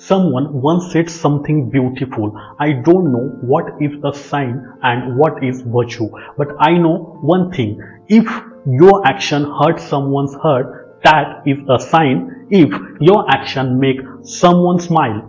Someone once said something beautiful. I don't know what is a sign and what is virtue, but I know one thing. If your action hurts someone's hurt, that is a sign. If your action makes someone smile,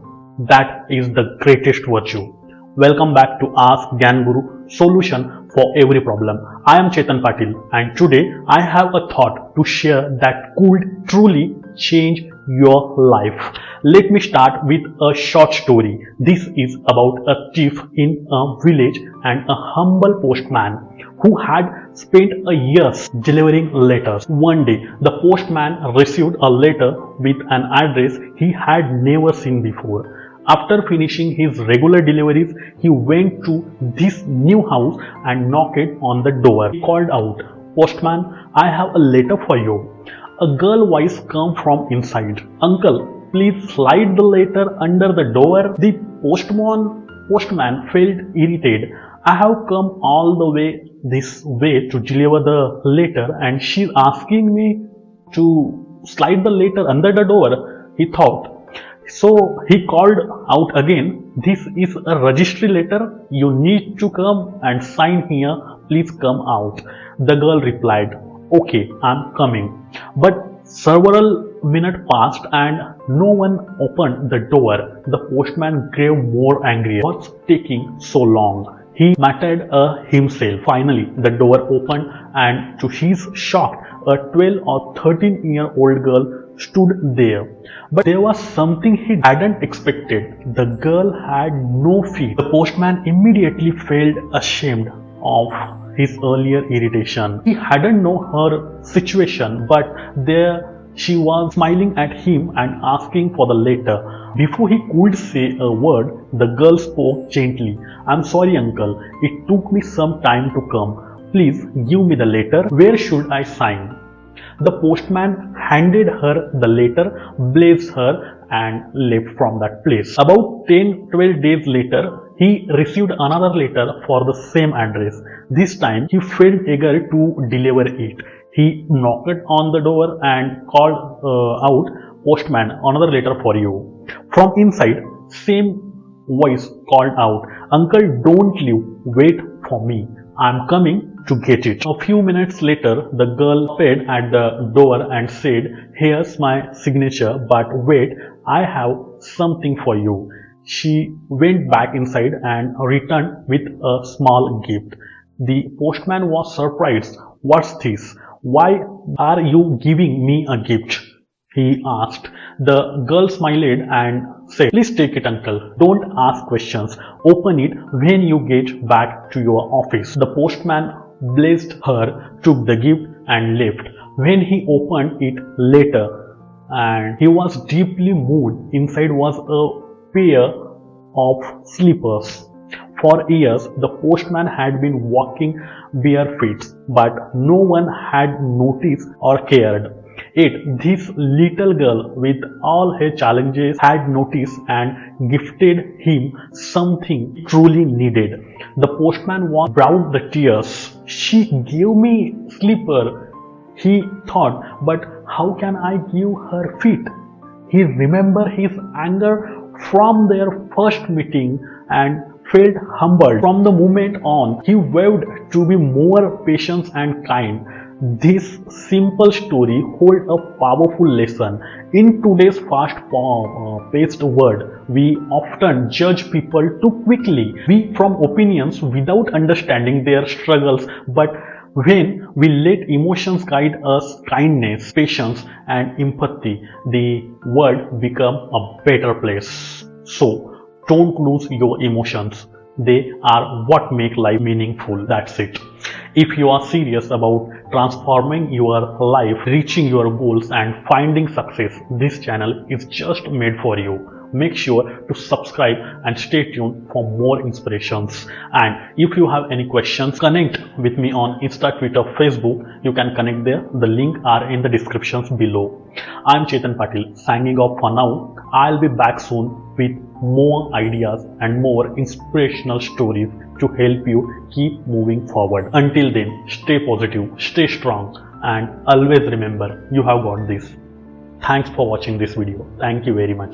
that is the greatest virtue. Welcome back to Ask GyanGuru, solution for every problem. I am Chetan Patil and today I have a thought to share that could truly change your life. Let me start with a short story. This is about a thief in a village and a humble postman who had spent a year delivering letters. One day, the postman received a letter with an address he had never seen before. After finishing his regular deliveries, he went to this new house and knocked on the door. He called out, "Postman, I have a letter for you." A girl voice came from inside. "Uncle, please slide the letter under the door." The postman felt irritated. "I have come all the way this way to deliver the letter and she's asking me to slide the letter under the door," he thought. So he called out again, "This is a registry letter. You need to come and sign here. Please come out." The girl replied, "Okay, I'm coming." But several minutes passed and no one opened the door. The postman grew more angry. "What's taking so long?" He muttered himself. Finally, the door opened and to his shock, a 12 or 13-year-old girl stood there. But there was something he hadn't expected. The girl had no feet. The postman immediately felt ashamed of his earlier irritation. He hadn't known her situation, but there she was smiling at him and asking for the letter. Before he could say a word, the girl spoke gently. "I'm sorry, uncle. It took me some time to come. Please give me the letter. Where should I sign?" The postman handed her the letter, blessed her and left from that place. About 10-12 days later, he received another letter for the same address. This time, he felt eager to deliver it. He knocked on the door and called out, "Postman, another letter for you." From inside, same voice called out, "Uncle, don't leave. Wait for me. I'm coming to get it." A few minutes later, the girl appeared at the door and said, "Here's my signature, but wait, I have something for you." She went back inside and returned with a small gift. The postman was surprised. "What's this? Why are you giving me a gift?" he asked. The girl smiled and said, "Please take it, uncle. Don't ask questions. Open it when you get back to your office." The postman blessed her, took the gift and left. When he opened it later, and he was deeply moved. Inside was a pair of slippers. For years, the postman had been walking bare feet, but no one had noticed or cared. Yet this little girl, with all her challenges, had noticed and gifted him something truly needed. The postman brought the tears. "She gave me slipper," he thought, "but how can I give her feet?" He remembered his anger from their first meeting and felt humbled. From the moment on, he vowed to be more patient and kind. This simple story holds a powerful lesson. In today's fast-paced world, we often judge people too quickly. We form opinions without understanding their struggles, but when we let emotions guide us, kindness, patience, and empathy, the world becomes a better place. So, don't lose your emotions. They are what make life meaningful. That's it. If you are serious about transforming your life, reaching your goals, and finding success, this channel is just made for you. Make sure to subscribe and stay tuned for more inspirations. And if you have any questions, connect with me on Insta, Twitter, Facebook. You can connect there. The link are in the descriptions below. I'm Chetan Patil, signing off for now. I'll be back soon with more ideas and more inspirational stories to help you keep moving forward. Until then, stay positive, stay strong, and always remember, you have got this. Thanks for watching this video. Thank you very much.